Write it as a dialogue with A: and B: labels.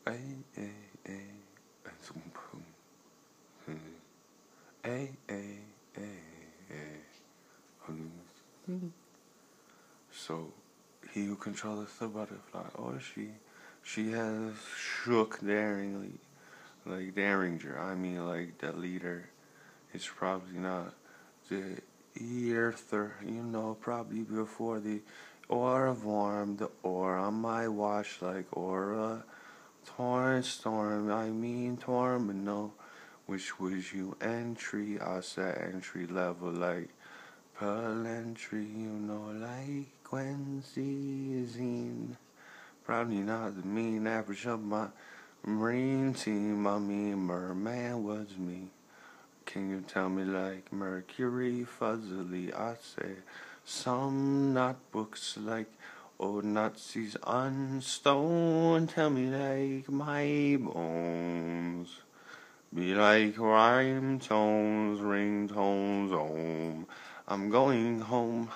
A: Ay, ay, ay, ay, zoom, boom. Ay, ay, ay, ay. So, he who controlleth the butterfly, or she has shook daringly, like Derringer. I mean, like the leader. It's probably not the ether, probably before the ore of warm, the ore on my watch, like aura. Torn storm, I mean terminal, which was you entry, I said entry level like palentry, like Quincy. Probably not the mean average of my marine team, I mean merman was me. Can you tell me like Mercury fuzzily? I say some notebooks like old Nazis on stone. Tell me like my bones. Be like rhyme tones, ringtones home. I'm going home.